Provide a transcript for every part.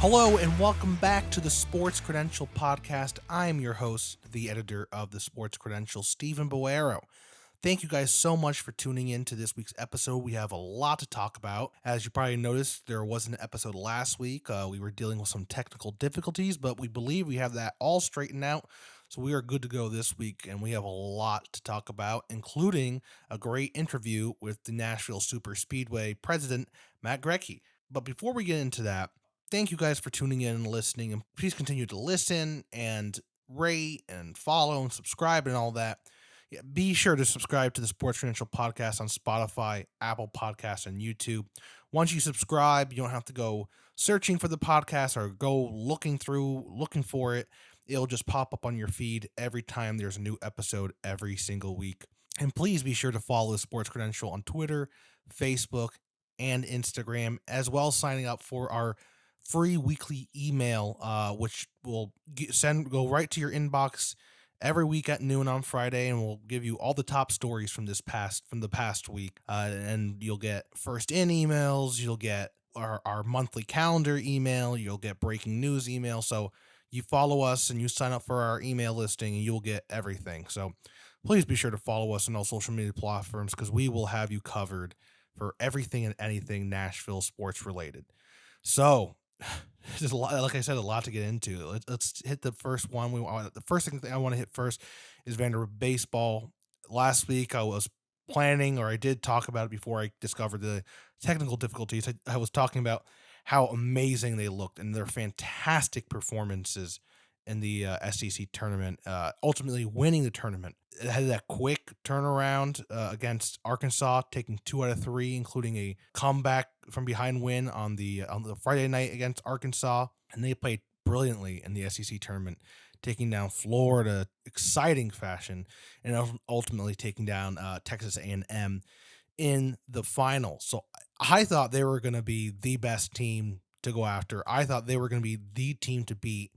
Hello and welcome back to the Sports Credential Podcast. I am your host, the editor of the Sports Credential, Stephen Boero. Thank you guys so much for tuning in to this week's episode. We have a lot to talk about. As you probably noticed, there was an episode last week. We were dealing with some technical difficulties, but we believe we have that all straightened out. So we are good to go this week, and we have a lot to talk about, including a great interview with the Nashville Superspeedway president, Matt Greci. But before we get into that, thank you guys for tuning in and listening, and please continue to listen and rate and follow and subscribe and all that. Yeah, be sure to subscribe to the Sports Credential Podcast on Spotify, Apple Podcasts, and YouTube. Once you subscribe, you don't have to go searching for the podcast or go looking for it. It'll just pop up on your feed every time there's a new episode every single week. And please be sure to follow the Sports Credential on Twitter, Facebook, and Instagram, as well as signing up for our free weekly email, which will go right to your inbox every week at noon on Friday, and we'll give you all the top stories from the past week. And you'll get first in emails, you'll get our monthly calendar email, you'll get breaking news email. So you follow us and you sign up for our email listing, and you'll get everything. So please be sure to follow us on all social media platforms, because we will have you covered for everything and anything Nashville sports related. So, there's a lot, like I said, a lot to get into. Let's hit the first one. The first thing I want to hit first is Vanderbilt baseball. Last week I was planning, or I did talk about it before I discovered the technical difficulties. I was talking about how amazing they looked and their fantastic performances in the SEC tournament, ultimately winning the tournament. It had that quick turnaround against Arkansas, taking 2 out of 3, including a comeback from behind win on the Friday night against Arkansas, and they played brilliantly in the SEC tournament, taking down Florida, exciting fashion, and ultimately taking down Texas A&M in the final. So I thought they were going to be the best team to go after. I thought they were going to be the team to beat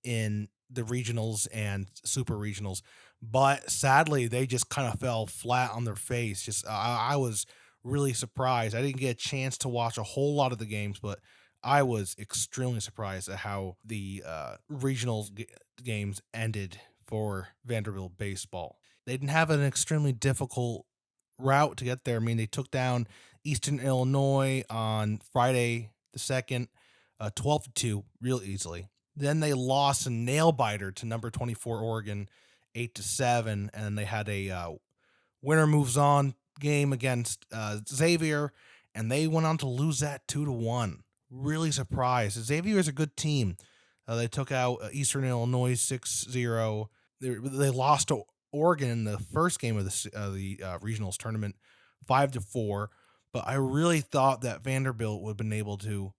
in the regionals and super regionals, but sadly they just kind of fell flat on their face. I was really surprised. I didn't get a chance to watch a whole lot of the games, but I was extremely surprised at how the regional games ended for Vanderbilt baseball. They didn't have an extremely difficult route to get there. I mean, they took down Eastern Illinois on Friday the 2nd, 12-2, real easily. Then they lost a nail biter to number 24 Oregon, 8-7, and they had a winner moves on game against Xavier, and they went on to lose that 2-1. Really surprised. Xavier is a good team. They took out Eastern Illinois 6-0. They lost to Oregon in the first game of the regionals tournament, 5-4. But I really thought that Vanderbilt would have been able to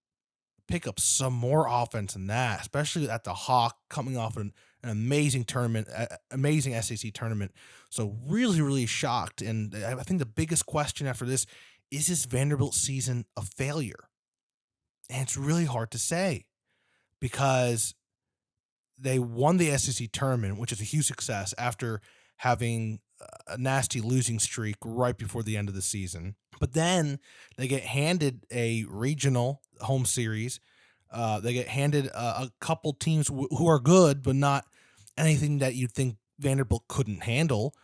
pick up some more offense than that, especially at the Hawk, coming off an amazing tournament, amazing SEC tournament. So really, really shocked. And I think the biggest question after this is this Vanderbilt season a failure? And it's really hard to say, because they won the SEC tournament, which is a huge success, after having a nasty losing streak right before the end of the season. But then they get handed a regional home series. They get handed a couple teams who are good, but not anything that you'd think Vanderbilt couldn't handle.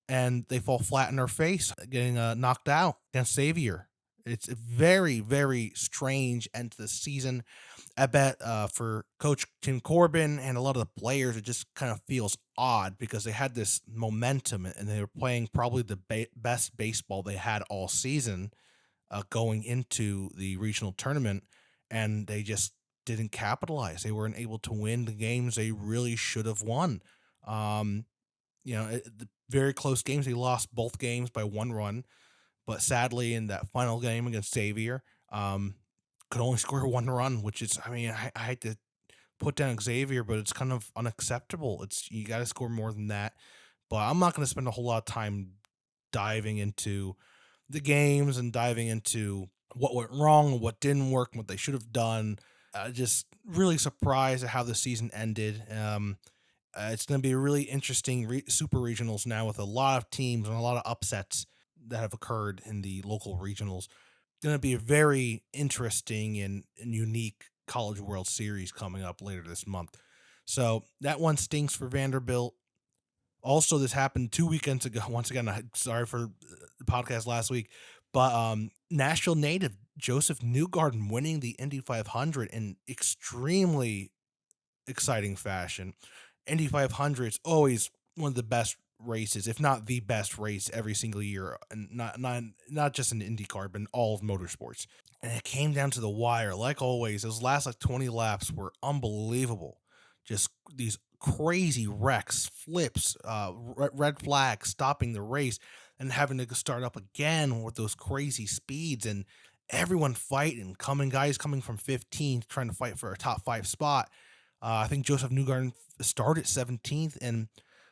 And they fall flat in their face, getting knocked out against Xavier. It's a very, very strange end to the season. I bet for Coach Tim Corbin and a lot of the players, it just kind of feels odd, because they had this momentum and they were playing probably the best baseball they had all season going into the regional tournament, and they just didn't capitalize. They weren't able to win the games they really should have won. The very close games, they lost both games by 1 run, but sadly in that final game against Xavier, could only score 1 run, which is, I hate to put down Xavier, but it's kind of unacceptable. You got to score more than that. But I'm not going to spend a whole lot of time diving into the games and diving into what went wrong, what didn't work, what they should have done. Just really surprised at how the season ended. It's going to be a really interesting super regionals now, with a lot of teams and a lot of upsets that have occurred in the local regionals. Going to be a very interesting and unique College World Series coming up later this month. So that one stinks for Vanderbilt. Also, this happened 2 weekends ago. Once again, sorry for the podcast last week, but Nashville native Joseph Newgarden winning the Indy 500 in extremely exciting fashion. Indy 500 is always one of the best races, if not the best race every single year, and not just in IndyCar, but in all of motorsports. And it came down to the wire, like always. Those last 20 laps were unbelievable. Just these crazy wrecks, flips, red flags, stopping the race, and having to start up again with those crazy speeds, and everyone fighting, guys coming from 15th, trying to fight for a top 5 spot. I think Joseph Newgarden started 17th and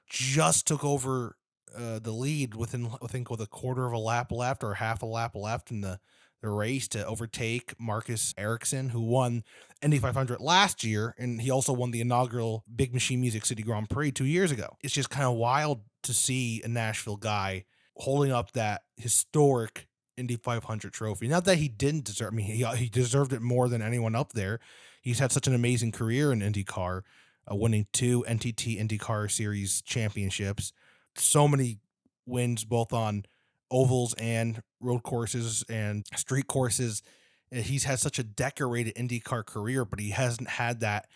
just took over the lead within, I think, with a quarter of a lap left or half a lap left in the race to overtake Marcus Ericsson, who won Indy 500 last year, and he also won the inaugural Big Machine Music City Grand Prix 2 years ago. It's just kind of wild to see a Nashville guy holding up that historic Indy 500 trophy. Not that he didn't deserve. I mean, he deserved it more than anyone up there. He's had such an amazing career in IndyCar, winning 2 NTT IndyCar Series championships, so many wins both on ovals and road courses and street courses. He's had such a decorated IndyCar career, but he hasn't had that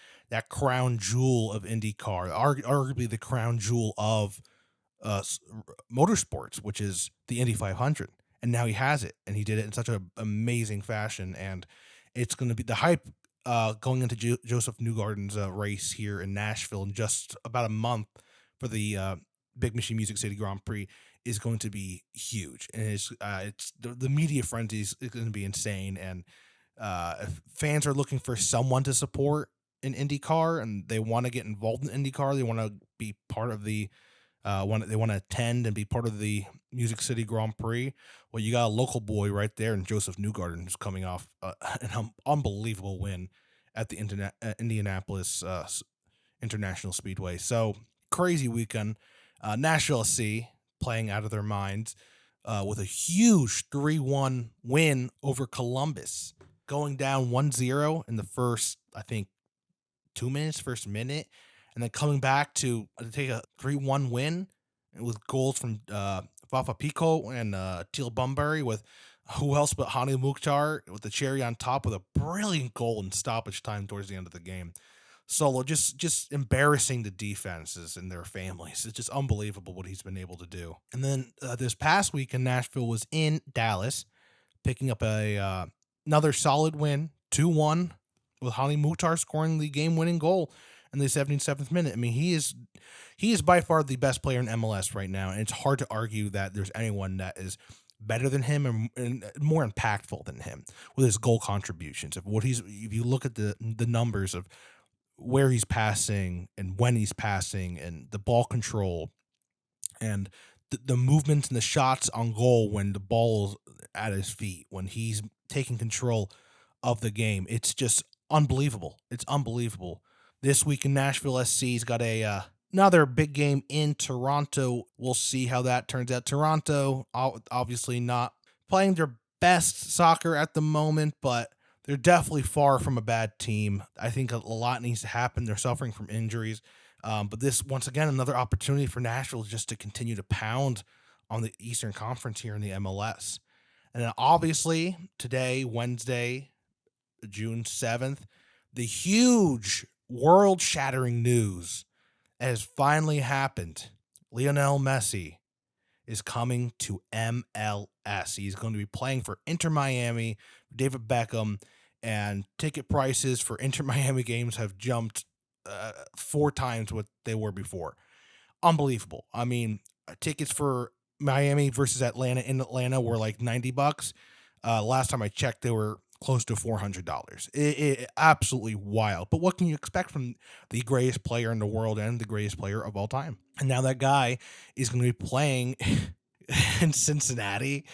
crown jewel of IndyCar, arguably the crown jewel of motorsports, which is the Indy 500. And now he has it, and he did it in such an amazing fashion. And it's going to be the hype going into Joseph Newgarden's race here in Nashville in just about a month for the Big Machine Music City Grand Prix is going to be huge. And it's the media frenzy is going to be insane. And if fans are looking for someone to support in IndyCar and they want to get involved in IndyCar, they want to be part of the they want to attend and be part of the Music City Grand Prix. Well, you got a local boy right there in Joseph Newgarden, who's coming off an unbelievable win at the Indianapolis International Speedway. So crazy weekend. Nashville SC playing out of their minds with a huge 3-1 win over Columbus, going down 1-0 in the first, I think, 2 minutes, first minute, and then coming back to take a 3-1 win with goals from Fafa Pico and Teal Bunbury, with who else but Hani Mukhtar with the cherry on top with a brilliant goal in stoppage time towards the end of the game. Solo just embarrassing the defenses and their families. It's just unbelievable what he's been able to do. And then this past week in Nashville was in Dallas, picking up another solid win, 2-1, with Hani Mukhtar scoring the game-winning goal in the 77th minute. I mean, he is by far the best player in MLS right now, and it's hard to argue that there's anyone that is better than him and more impactful than him with his goal contributions. If you look at the numbers of where he's passing and when he's passing and the ball control and the movements and the shots on goal when the ball's at his feet, when he's taking control of the game, it's just unbelievable. It's unbelievable. This week in Nashville, SC's got another big game in Toronto. We'll see how that turns out. Toronto, obviously not playing their best soccer at the moment, but they're definitely far from a bad team. I think a lot needs to happen. They're suffering from injuries. But this, once again, another opportunity for Nashville just to continue to pound on the Eastern Conference here in the MLS. And then obviously today, Wednesday, June 7th, the huge world-shattering news has finally happened. Lionel Messi is coming to MLS. He's going to be playing for Inter Miami, David Beckham, and ticket prices for Inter Miami games have jumped 4 times what they were before. Unbelievable. I mean, tickets for Miami versus Atlanta in Atlanta were like $90. Last time I checked, they were close to $400. It absolutely wild. But what can you expect from the greatest player in the world and the greatest player of all time? And now that guy is going to be playing in Cincinnati.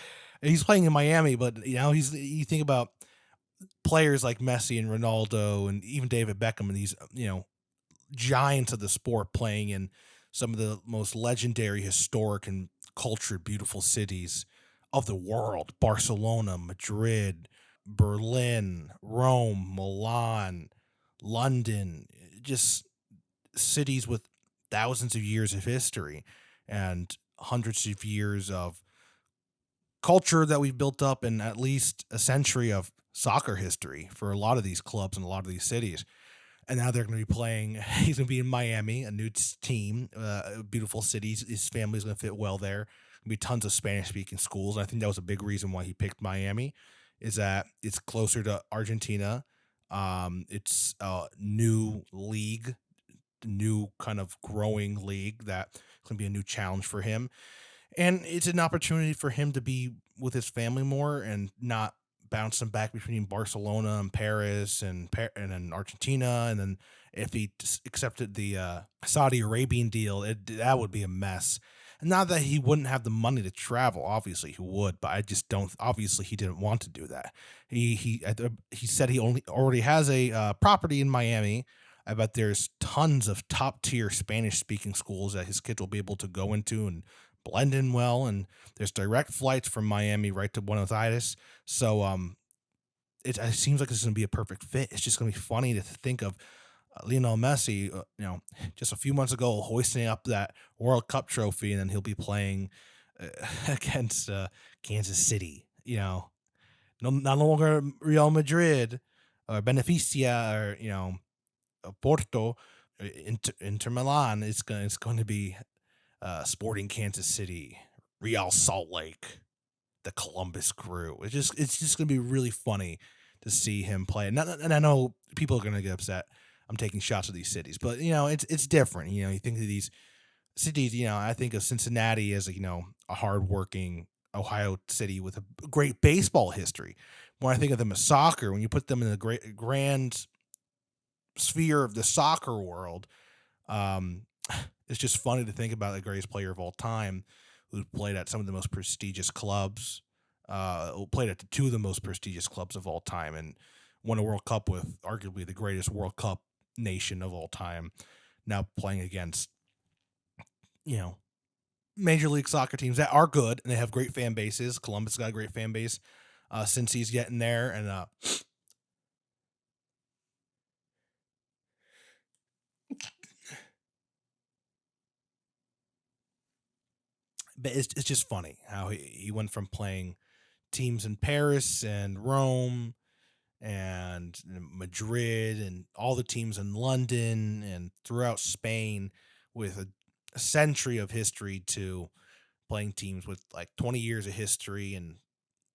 He's playing in Miami, but you think about players like Messi and Ronaldo and even David Beckham and these giants of the sport playing in some of the most legendary, historic, and cultured, beautiful cities of the world: Barcelona, Madrid, Berlin, Rome, Milan, London, just cities with thousands of years of history and hundreds of years of culture that we've built up in at least a century of soccer history for a lot of these clubs and a lot of these cities. And now they're going to be playing. He's going to be in Miami, a new team, a beautiful city. His family's going to fit well there. There'll be tons of Spanish-speaking schools. And I think that was a big reason why he picked Miami, is that it's closer to Argentina. It's a new league, new kind of growing league that's going to be a new challenge for him. And it's an opportunity for him to be with his family more and not bouncing back between Barcelona and Paris and then Argentina. And then if he accepted the Saudi Arabian deal, that would be a mess. And not that he wouldn't have the money to travel, obviously he would, but I just don't. Obviously, he didn't want to do that. He said he already has a property in Miami. I bet there's tons of top tier Spanish speaking schools that his kids will be able to go into and blend in well, and there's direct flights from Miami right to Buenos Aires. So it seems like this is going to be a perfect fit. It's just going to be funny to think of Lionel Messi, just a few months ago hoisting up that World Cup trophy, and then he'll be playing against Kansas City. No longer Real Madrid or Beneficia or Porto, Inter Milan. It's going to be Sporting Kansas City, Real Salt Lake, the Columbus Crew. It's just gonna be really funny to see him play. And I know people are gonna get upset. I'm taking shots at these cities, but it's different. You think of these cities. I think of Cincinnati as a hardworking Ohio city with a great baseball history. When I think of them as soccer, when you put them in the grand sphere of the soccer world, it's just funny to think about the greatest player of all time who played at some of the most prestigious clubs, who played at two of the most prestigious clubs of all time, and won a World Cup with arguably the greatest World Cup nation of all time, now playing against, Major League Soccer teams that are good and they have great fan bases. Columbus got a great fan base since he's getting there, and but it's just funny how he went from playing teams in Paris and Rome and Madrid and all the teams in London and throughout Spain with a century of history to playing teams with like 20 years of history, and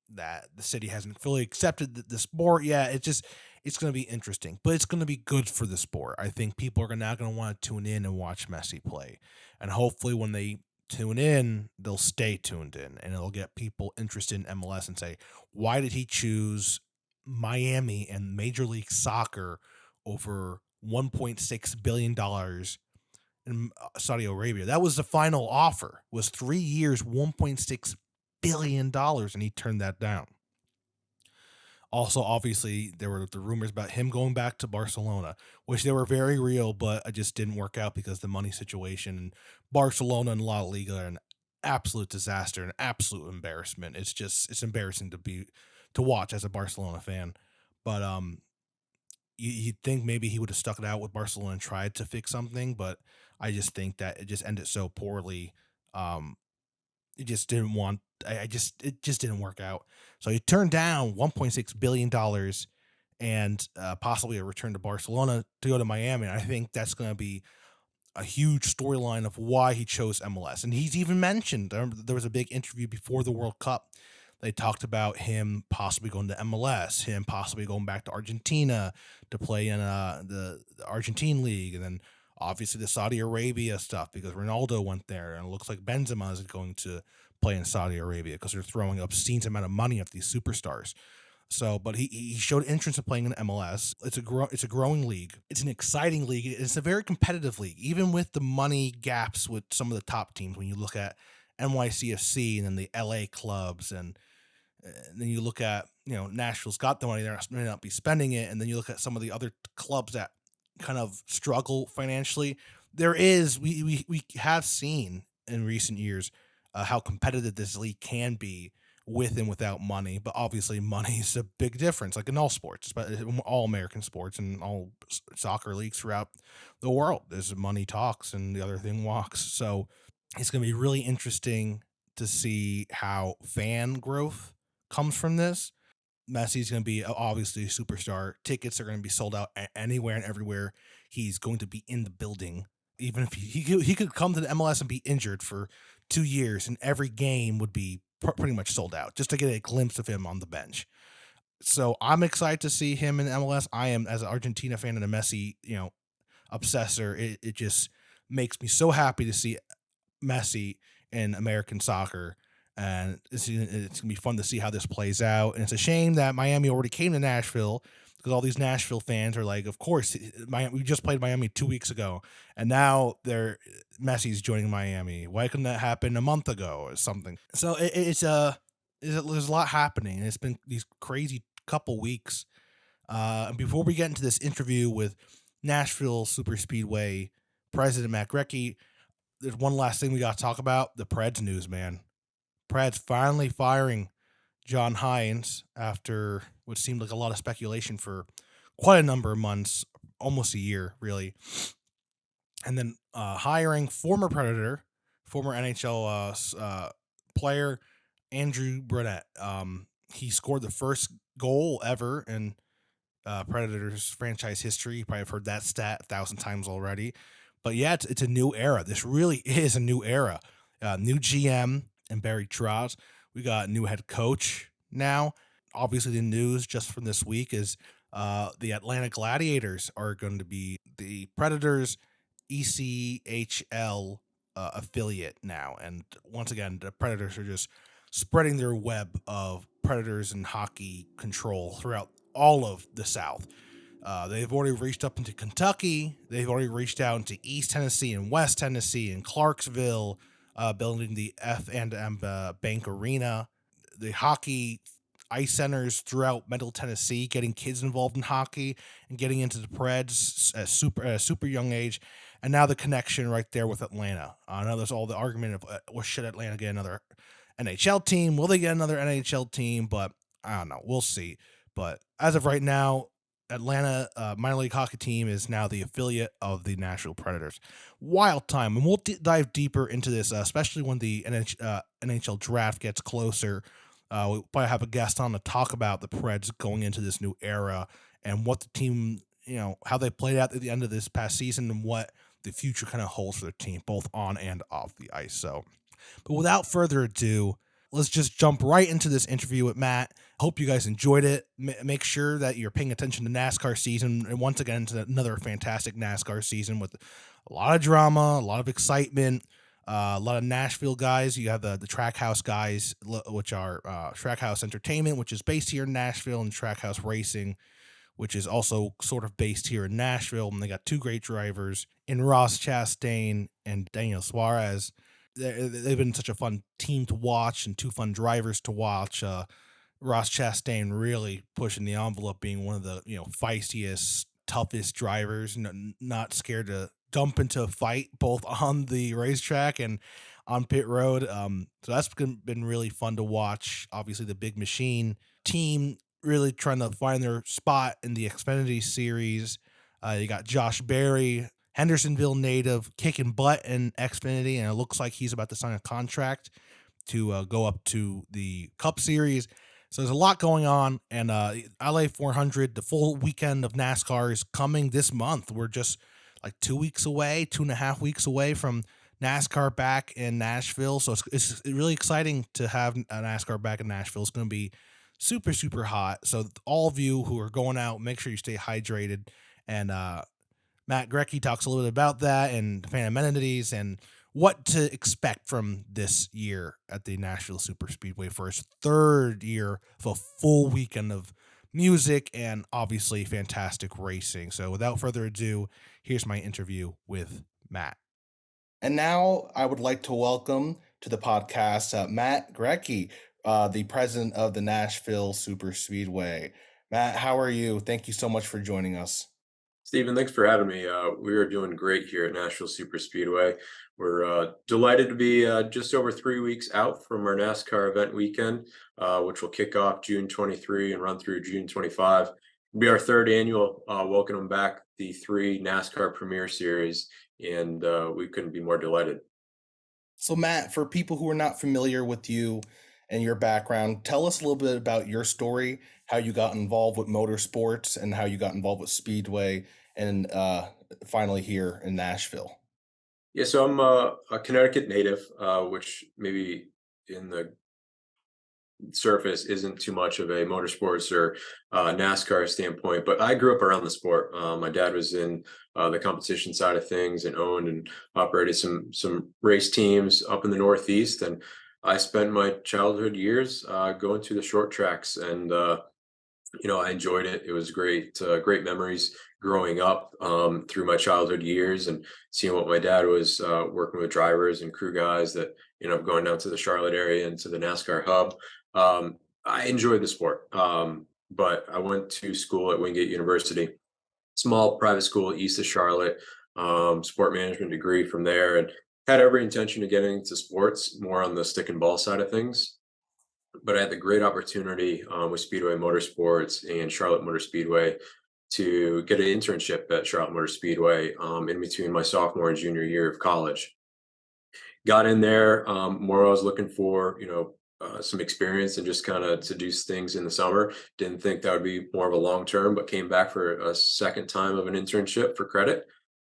that the city hasn't fully accepted the sport yet. It's going to be interesting, but it's going to be good for the sport. I think people are now going to want to tune in and watch Messi play, and hopefully when they tune in, they'll stay tuned in, and it'll get people interested in MLS and say, why did he choose Miami and Major League Soccer over $1.6 billion in Saudi Arabia? That was the final offer, was 3 years, $1.6 billion, and he turned that down. Also, obviously, there were the rumors about him going back to Barcelona, which they were very real, but it just didn't work out because the money situation. Barcelona and La Liga are an absolute disaster, an absolute embarrassment. It's embarrassing to watch as a Barcelona fan. But you'd think maybe he would have stuck it out with Barcelona and tried to fix something, but I just think that it just ended so poorly. It just didn't work out. So he turned down $1.6 billion and possibly a return to Barcelona to go to Miami. And I think that's going to be a huge storyline of why he chose MLS. And he's even mentioned, there was a big interview before the World Cup. They talked about him possibly going to MLS, him possibly going back to Argentina to play in the Argentine league, and then obviously the Saudi Arabia stuff because Ronaldo went there, and it looks like Benzema is going to play in Saudi Arabia because they're throwing obscene amount of money at these superstars. So, but he showed interest in playing in MLS. It's a growing league. It's an exciting league. It's a very competitive league, even with the money gaps with some of the top teams. When you look at NYCFC and then the LA clubs, and then you look at Nashville's got the money, they may not be spending it, and then you look at some of the other clubs that kind of struggle financially. We have seen in recent years how competitive this league can be with and without money. But obviously, money is a big difference, like in all sports, but all American sports and all soccer leagues throughout the world. There's money talks and the other thing walks. So it's going to be really interesting to see how fan growth comes from this. Messi's going to be obviously a superstar. Tickets are going to be sold out anywhere and everywhere. He's going to be in the building. Even if he could come to the MLS and be injured for 2 years, and every game would be pretty much sold out just to get a glimpse of him on the bench. So I'm excited to see him in MLS. I am, as an Argentina fan and a Messi, obsessor. It just makes me so happy to see Messi in American soccer, and it's gonna be fun to see how this plays out. And it's a shame that Miami already came to Nashville, because all these Nashville fans are like, of course, we just played Miami 2 weeks ago, and now Messi's joining Miami. Why couldn't that happen a month ago or something? So there's a lot happening, and it's been these crazy couple weeks. And before we get into this interview with Nashville Superspeedway president Matt Greci, there's one last thing we got to talk about: the Preds news, man. Preds finally firing John Hines after what seemed like a lot of speculation for quite a number of months, almost a year, really. And then hiring former Predator, former NHL player Andrew Brunette. He scored the first goal ever in Predators franchise history. You probably have heard that stat 1,000 times already. But yeah, it's a new era. This really is a new era. New GM and Barry Trotz. We got a new head coach now. Obviously, the news just from this week is the Atlanta Gladiators are going to be the Predators ECHL affiliate now. And once again, the Predators are just spreading their web of Predators and hockey control throughout all of the South. They've already reached up into Kentucky. They've already reached out into East Tennessee and West Tennessee and Clarksville, building the F&M Bank Arena. The hockey ice centers throughout Middle Tennessee, getting kids involved in hockey and getting into the Preds at a super young age. And now the connection right there with Atlanta. I know there's all the argument of, well, should Atlanta get another NHL team? Will they get another NHL team? But I don't know. We'll see. But as of right now, Atlanta minor league hockey team is now the affiliate of the Nashville Predators. Wild time, and we'll dive deeper into this, especially when the NHL draft gets closer. We'll probably have a guest on to talk about the Preds going into this new era and what the team, how they played out at the end of this past season and what the future kind of holds for their team, both on and off the ice. So, but without further ado, let's just jump right into this interview with Matt. Hope you guys enjoyed it. Make sure that you're paying attention to NASCAR season. And once again, it's another fantastic NASCAR season with a lot of drama, a lot of excitement, a lot of Nashville guys. You have the Trackhouse guys, which are Trackhouse Entertainment, which is based here in Nashville, and Trackhouse Racing, which is also sort of based here in Nashville. And they got two great drivers in Ross Chastain and Daniel Suarez. They've been such a fun team to watch and two fun drivers to watch. Ross Chastain really pushing the envelope, being one of the feistiest, toughest drivers, not scared to jump into a fight both on the racetrack and on pit road. So that's been really fun to watch. Obviously, the Big Machine team really trying to find their spot in the Xfinity series. You got Josh Berry, Hendersonville native, kicking butt in Xfinity, and it looks like he's about to sign a contract to go up to the Cup Series. So there's a lot going on, and LA 400, the full weekend of NASCAR is coming this month. We're just like 2 weeks away, 2.5 weeks away from NASCAR back in Nashville. So it's really exciting to have NASCAR back in Nashville. It's going to be super, super hot. So all of you who are going out, make sure you stay hydrated. And Matt Greci talks a little bit about that and fan amenities and what to expect from this year at the Nashville Superspeedway for its third year of a full weekend of music and obviously fantastic racing. So without further ado, here's my interview with Matt. And now I would like to welcome to the podcast Matt Greci, the president of the Nashville Superspeedway. Matt, how are you? Thank you so much for joining us. Stephen, thanks for having me. We are doing great here at Nashville Superspeedway. We're delighted to be just over 3 weeks out from our NASCAR event weekend, which will kick off June 23 and run through June 25. It'll be our third annual welcome back the three NASCAR Premier Series, and we couldn't be more delighted. So, Matt, for people who are not familiar with you and your background, tell us a little bit about your story, how you got involved with motorsports, and how you got involved with Speedway, and finally here in Nashville. Yeah, so I'm a Connecticut native, which maybe in the surface isn't too much of a motorsports or NASCAR standpoint, but I grew up around the sport. My dad was in the competition side of things and owned and operated some race teams up in the Northeast, and I spent my childhood years going to the short tracks, and I enjoyed it. It was great, great memories growing up through my childhood years and seeing what my dad was working with drivers and crew guys that, going down to the Charlotte area and to the NASCAR hub. I enjoyed the sport, but I went to school at Wingate University, small private school east of Charlotte, sport management degree from there, and had every intention of getting into sports more on the stick and ball side of things. But I had the great opportunity with Speedway Motorsports and Charlotte Motor Speedway to get an internship at Charlotte Motor Speedway in between my sophomore and junior year of college. Got in there more. I was looking for some experience and just kind of to do things in the summer. Didn't think that would be more of a long term, but came back for a second time of an internship for credit,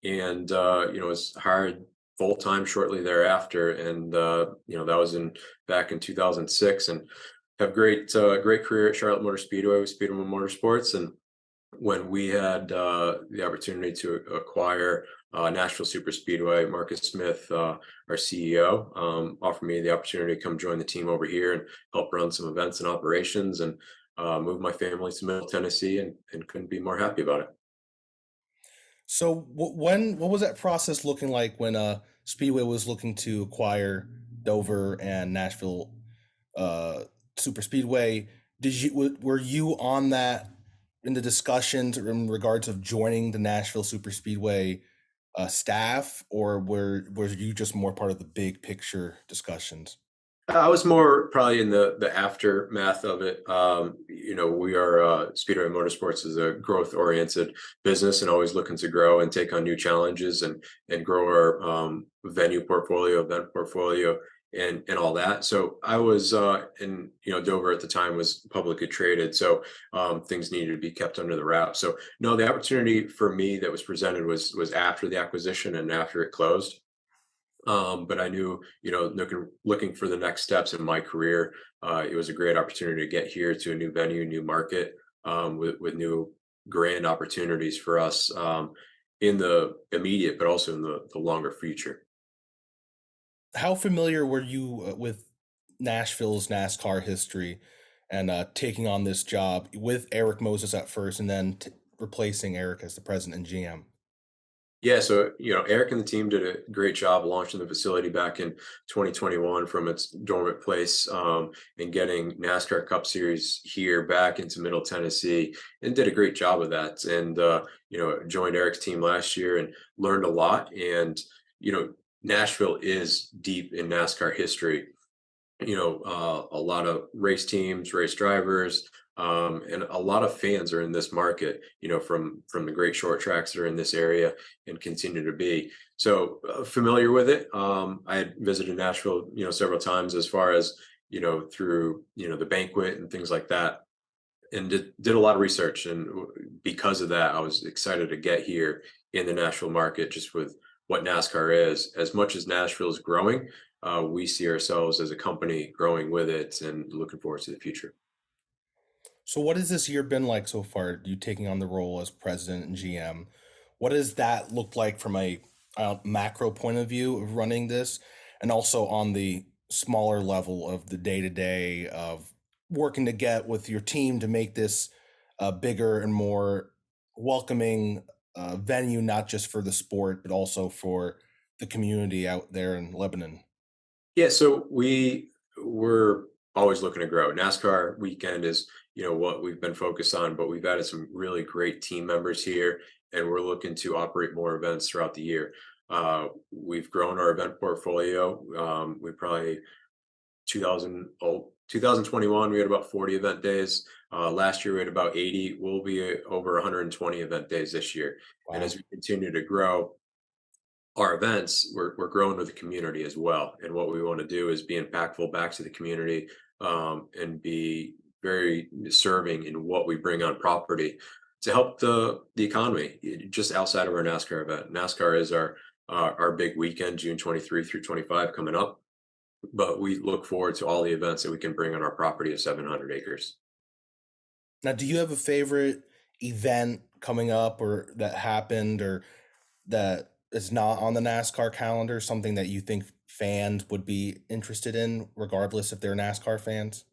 and was hired full time shortly thereafter. And that was in back in 2006, and have great career at Charlotte Motor Speedway with Speedway Motorsports. And when we had the opportunity to acquire Nashville Superspeedway, Marcus Smith, our CEO, offered me the opportunity to come join the team over here and help run some events and operations, and move my family to Middle Tennessee, and couldn't be more happy about it. So, what was that process looking like when Speedway was looking to acquire Dover and Nashville Super Speedway? Were you on that in the discussions in regards of joining the Nashville Super Speedway staff, or were you just more part of the big picture discussions? I was more probably in the aftermath of it. We are Speedway Motorsports is a growth oriented business and always looking to grow and take on new challenges and grow our venue portfolio, event portfolio, and all that. So I was in Dover at the time was publicly traded, so things needed to be kept under the wrap. So no, the opportunity for me that was presented was after the acquisition and after it closed. But I knew, looking for the next steps in my career, it was a great opportunity to get here to a new venue, new market, with new grand opportunities for us in the immediate, but also in the longer future. How familiar were you with Nashville's NASCAR history and taking on this job with Eric Moses at first and then replacing Eric as the president and GM? Yeah, so Eric and the team did a great job launching the facility back in 2021 from its dormant place, and getting NASCAR Cup Series here back into Middle Tennessee, and did a great job of that. And joined Eric's team last year and learned a lot. And Nashville is deep in NASCAR history. A lot of race teams, race drivers, and a lot of fans are in this market, from the great short tracks that are in this area and continue to be. So familiar with it. I had visited Nashville, several times as far as, through, the banquet and things like that, and did a lot of research. And because of that, I was excited to get here in the Nashville market, just with what NASCAR is. As much as Nashville is growing, we see ourselves as a company growing with it and looking forward to the future. So, what has this year been like so far? You taking on the role as president and GM. What does that look like from a macro point of view of running this, and also on the smaller level of the day to day of working to get with your team to make this a bigger and more welcoming venue, not just for the sport, but also for the community out there in Lebanon? Yeah, so we were always looking to grow. NASCAR weekend is, what we've been focused on, but we've added some really great team members here, and we're looking to operate more events throughout the year. We've grown our event portfolio. We probably 2021, we had about 40 event days. Last year, we had about 80. We'll be over 120 event days this year. And Wow. as we continue to grow our events, we're growing with the community as well. And what we want to do is be impactful back to the community, and be very serving in what we bring on property to help the economy just outside of our NASCAR event. NASCAR is our big weekend, June 23 through 25 coming up, but we look forward to all the events that we can bring on our property of 700 acres. Now, do you have a favorite event coming up or that happened or that is not on the NASCAR calendar, something that you think fans would be interested in, regardless if they're NASCAR fans?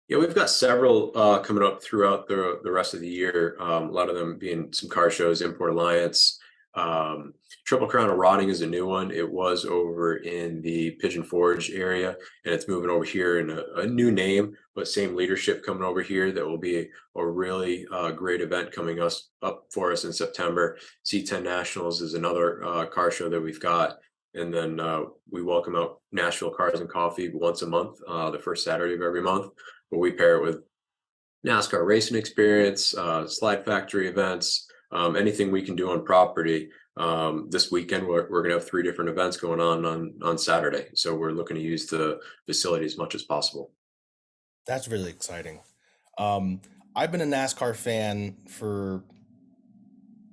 Yeah, we've got several coming up throughout the rest of the year. A lot of them being some car shows, Import Alliance. Um, Triple Crown of Rotting is a new one. It was over in the Pigeon Forge area, and it's moving over here in a new name, but same leadership coming over here. That will be a really great event coming us up for us in September. C10 Nationals is another car show that we've got. And then we welcome out Nashville Cars and Coffee once a month, the first Saturday of every month, but we pair it with NASCAR racing experience, slide factory events, anything we can do on property. This weekend, we're going to have 3 different events going on Saturday. So we're looking to use the facility as much as possible. That's really exciting. Um, I've been a NASCAR fan for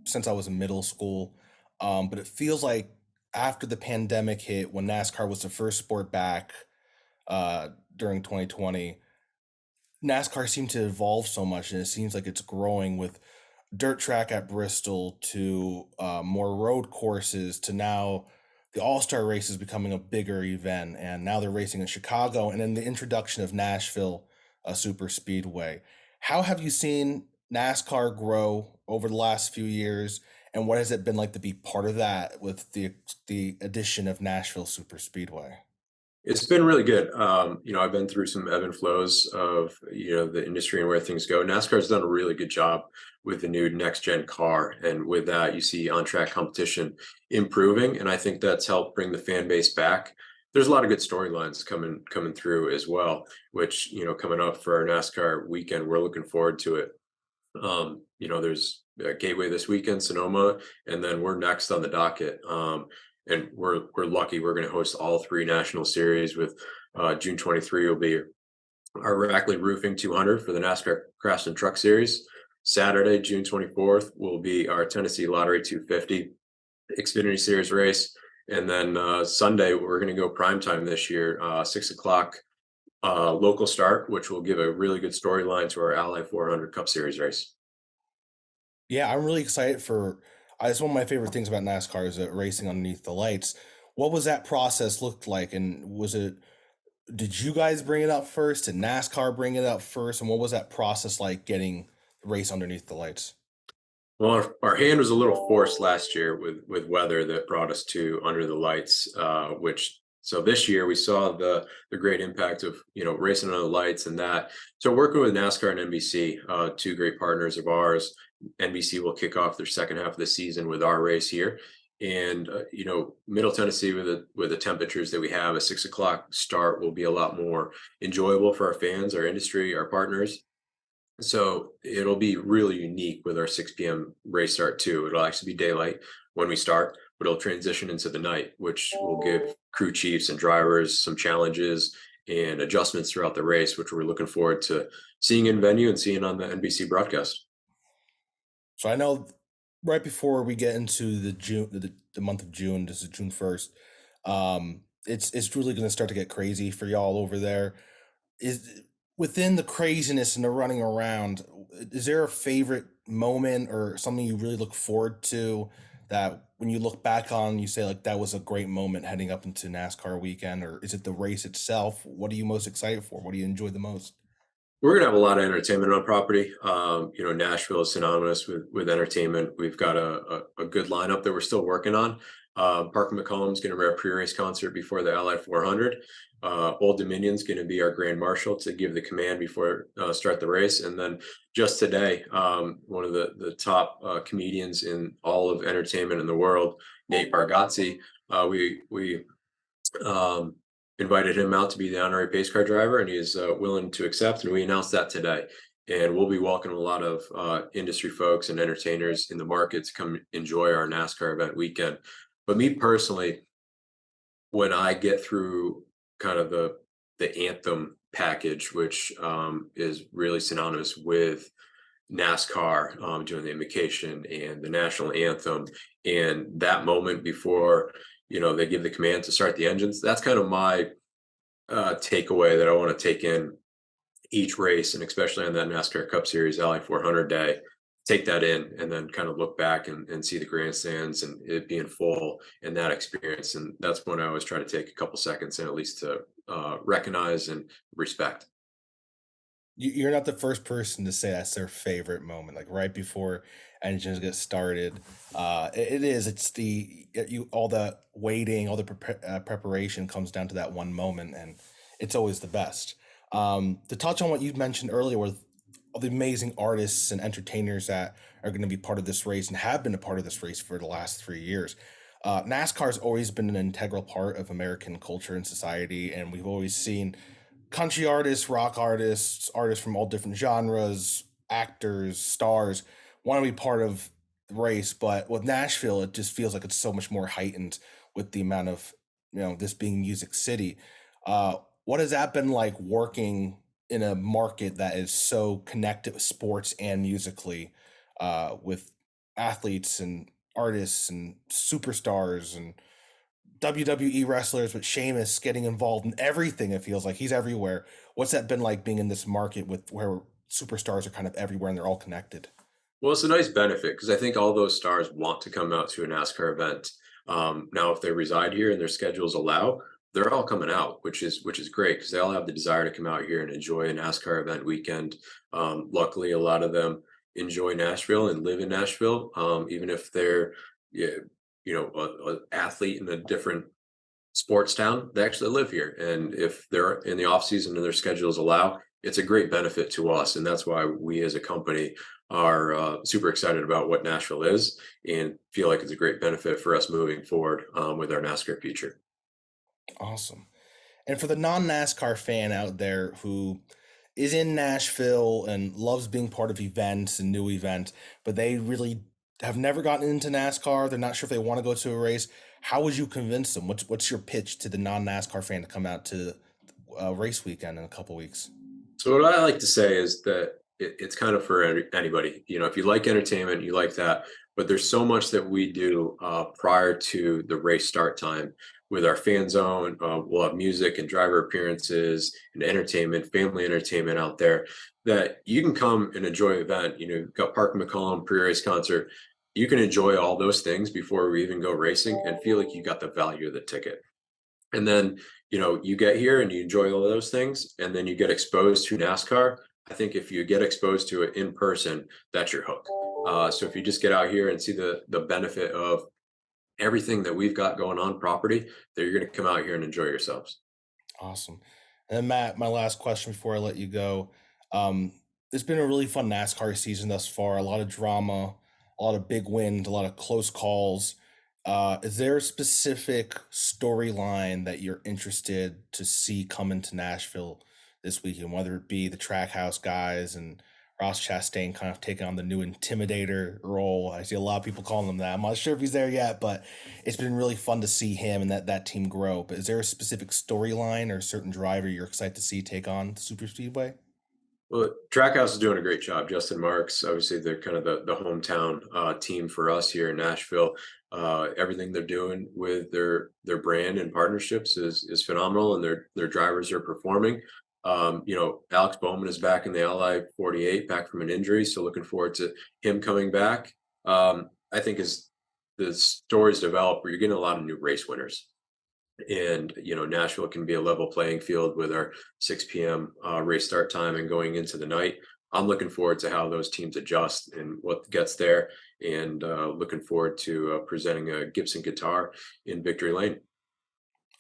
since I was in middle school, but it feels like after the pandemic hit, when NASCAR was the first sport back during 2020, NASCAR seemed to evolve so much, and it seems like it's growing with dirt track at Bristol to more road courses to now the All Star race is becoming a bigger event, and now they're racing in Chicago, and then the introduction of Nashville Superspeedway. How have you seen NASCAR grow over the last few years, and what has it been like to be part of that with the addition of Nashville Superspeedway? It's been really good. I've been through some ebb and flows of the industry and where things go. NASCAR's done a really good job with the new next gen car, and with that, you see on track competition improving, and I think that's helped bring the fan base back. There's a lot of good storylines coming through as well, which coming up for our NASCAR weekend, we're looking forward to it. There's Gateway this weekend, Sonoma, and then we're next on the docket. And we're lucky we're going to host all 3 national series with June 23 will be our Rackley Roofing 200 for the NASCAR Craftsman Truck Series. Saturday, June 24th, will be our Tennessee Lottery 250 Xfinity Series race. And then Sunday, we're going to go primetime this year, 6 o'clock local start, which will give a really good storyline to our Ally 400 Cup Series race. Yeah, I'm really excited for. It's one of my favorite things about NASCAR is racing underneath the lights. What was that process looked like, and was it? Did you guys bring it up first? Did NASCAR bring it up first? And what was that process like getting the race underneath the lights? Well, our hand was a little forced last year with weather that brought us to under the lights, which so this year we saw the great impact of racing under the lights and that. So working with NASCAR and NBC, 2 great partners of ours. NBC will kick off their second half of the season with our race here, and Middle Tennessee with the temperatures that we have, a 6 o'clock start will be a lot more enjoyable for our fans, our industry, our partners. So it'll be really unique with our 6 p.m. race start too. It'll actually be daylight when we start, but it'll transition into the night, which will give crew chiefs and drivers some challenges and adjustments throughout the race, which we're looking forward to seeing in venue and seeing on the NBC broadcast. So I know right before we get into the month of June, this is June 1st. It's really going to start to get crazy for y'all over there. Is within the craziness and the running around, is there a favorite moment or something you really look forward to that when you look back on, you say like that was a great moment heading up into NASCAR weekend, or is it the race itself? What are you most excited for? What do you enjoy the most? We're gonna have a lot of entertainment on property. Nashville is synonymous with entertainment. We've got a good lineup that we're still working on, Parker McCollum's going to rep a pre-race concert before the Ally 400. Old Dominion's going to be our grand marshal to give the command before start the race. And then just today, one of the top comedians in all of entertainment in the world, Nate Bargatze, we invited him out to be the honorary pace car driver, and he is willing to accept. And we announced that today. And we'll be welcoming a lot of industry folks and entertainers in the market to come enjoy our NASCAR event weekend. But me personally, when I get through kind of the anthem package, which is really synonymous with NASCAR, doing the invocation and the national anthem, and that moment before they give the command to start the engines, that's kind of my takeaway that I want to take in each race, and especially on that NASCAR Cup Series Ally 400 day, take that in and then kind of look back and see the grandstands and it being full and that experience. And that's when I always try to take a couple seconds and at least to recognize and respect. You're not the first person to say that's their favorite moment, like right before engines get started. It is. It's all the waiting, all the preparation comes down to that one moment, and it's always the best. To touch on what you mentioned earlier with all the amazing artists and entertainers that are going to be part of this race and have been a part of this race for the last 3 years. NASCAR has always been an integral part of American culture and society, and we've always seen country artists, rock artists, artists from all different genres, actors, stars want to be part of the race. But with Nashville, it just feels like it's so much more heightened with the amount of, this being Music City. What has that been like working in a market that is so connected with sports and musically, with athletes and artists and superstars and WWE wrestlers, with Sheamus getting involved in everything? It feels like he's everywhere. What's that been like being in this market with where superstars are kind of everywhere and they're all connected? Well, it's a nice benefit because I think all those stars want to come out to a NASCAR event. Now, if they reside here and their schedules allow, they're all coming out, which is great because they all have the desire to come out here and enjoy a NASCAR event weekend. Luckily, a lot of them enjoy Nashville and live in Nashville, even if they're yeah, a athlete in a different sports town. They actually live here, and if they're in the off season and their schedules allow, it's a great benefit to us, and that's why we as a company are super excited about what Nashville is and feel like it's a great benefit for us moving forward with our NASCAR future. Awesome. And for the non-NASCAR fan out there who is in Nashville and loves being part of events and new events, but they really have never gotten into NASCAR, they're not sure if they want to go to a race, how would you convince them? What's your pitch to the non-NASCAR fan to come out to race weekend in a couple weeks? So what I like to say is that it's kind of for anybody. If you like entertainment, you like that. But there's so much that we do prior to the race start time with our fan zone. We'll have music and driver appearances and entertainment, family entertainment out there that you can come and enjoy an event. You've got Park McCollum pre-race concert. You can enjoy all those things before we even go racing and feel like you got the value of the ticket. And then, you get here and you enjoy all those things, and then you get exposed to NASCAR. I think if you get exposed to it in person, that's your hook. So if you just get out here and see the benefit of everything that we've got going on property, that you're going to come out here and enjoy yourselves. Awesome. And Matt, my last question before I let you go. Um, it's been a really fun NASCAR season thus far. A lot of drama, a lot of big wins, a lot of close calls. Is there a specific storyline that you're interested to see come into Nashville this weekend, whether it be the Trackhouse guys and Ross Chastain kind of taking on the new intimidator role? I see a lot of people calling him that. I'm not sure if he's there yet, but it's been really fun to see him and that team grow. But is there a specific storyline or a certain driver you're excited to see take on the Super Speedway? Well, Trackhouse is doing a great job. Justin Marks, obviously, they're kind of the hometown team for us here in Nashville. Everything they're doing with their brand and partnerships is phenomenal, and their drivers are performing. Alex Bowman is back in the Ally 48, back from an injury, so looking forward to him coming back. I think as the stories develop, you're getting a lot of new race winners. And Nashville can be a level playing field with our 6 p.m. Race start time and going into the night. I'm looking forward to how those teams adjust and what gets there, and looking forward to presenting a Gibson guitar in Victory Lane.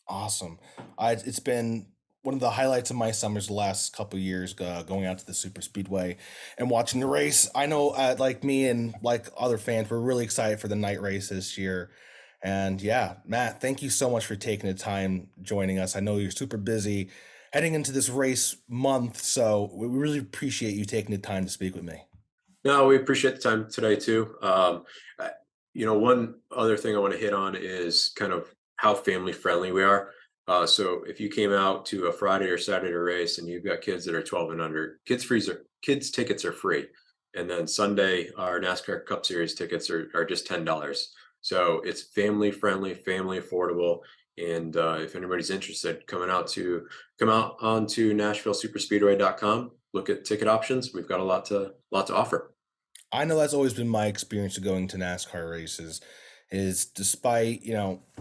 Awesome. It's been one of the highlights of my summers the last couple of years, going out to the super speedway and watching the race. I know, like me and like other fans, we're really excited for the night race this year. And yeah, Matt, thank you so much for taking the time joining us. I know you're super busy heading into this race month, so we really appreciate you taking the time to speak with me. No, we appreciate the time today too. One other thing I want to hit on is kind of how family friendly we are. So if you came out to a Friday or Saturday race and you've got kids that are 12 and under, kids tickets are free. And then Sunday, our NASCAR Cup Series tickets are just $10. So it's family friendly, family affordable. And if anybody's interested, come out onto NashvilleSuperspeedway.com, look at ticket options. We've got a lot to offer. I know that's always been my experience of going to NASCAR races is despite,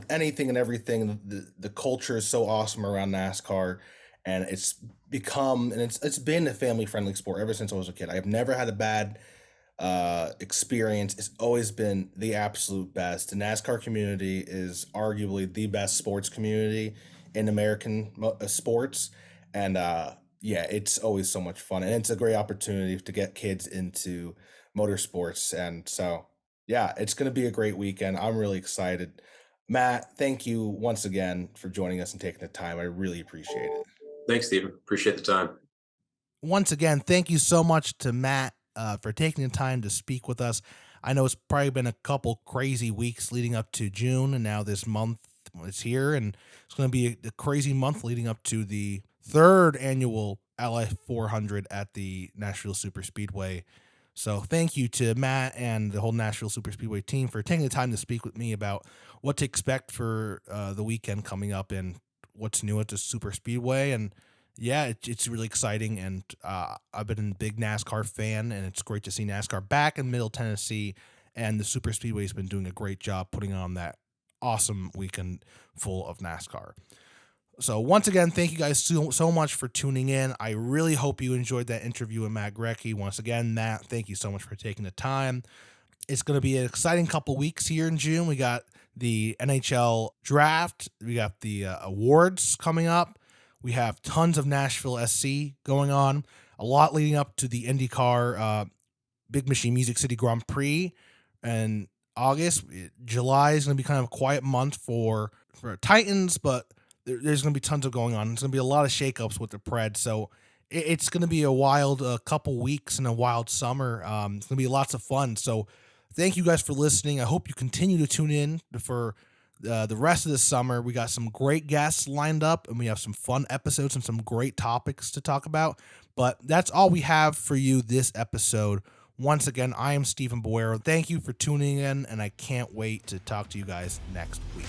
anything and everything, the culture is so awesome around NASCAR and it's been a family friendly sport ever since I was a kid. I've never had a bad experience. It's always been the absolute best. The NASCAR community is arguably the best sports community in American sports. And yeah, it's always so much fun. And it's a great opportunity to get kids into motorsports. And so, yeah, it's going to be a great weekend. I'm really excited. Matt, thank you once again for joining us and taking the time. I really appreciate it. Thanks, Stephen. Appreciate the time. Once again, thank you so much to Matt for taking the time to speak with us. I know it's probably been a couple crazy weeks leading up to June, and now this month is here, and it's going to be a crazy month leading up to the third annual LI 400 at the Nashville Superspeedway. So thank you to Matt and the whole Nashville Superspeedway team for taking the time to speak with me about what to expect for the weekend coming up and what's new at the Superspeedway. And yeah, it's really exciting. And I've been a big NASCAR fan, and it's great to see NASCAR back in Middle Tennessee. And the Superspeedway has been doing a great job putting on that awesome weekend full of NASCAR. So once again, thank you guys so much for tuning in. I really hope you enjoyed that interview with Matt Greci. Once again, Matt, thank you so much for taking the time. It's going to be an exciting couple weeks here in June. We got the NHL draft. We got the awards coming up. We have tons of Nashville SC going on. A lot leading up to the IndyCar Big Machine Music City Grand Prix in August. July is going to be kind of a quiet month for Titans, but there's going to be tons of going on. There's going to be a lot of shakeups with the Preds. So it's going to be a wild couple weeks and a wild summer. It's going to be lots of fun. So thank you guys for listening. I hope you continue to tune in for the rest of the summer. We got some great guests lined up, and we have some fun episodes and some great topics to talk about. But that's all we have for you this episode. Once again, I am Stephen Boero. Thank you for tuning in, and I can't wait to talk to you guys next week.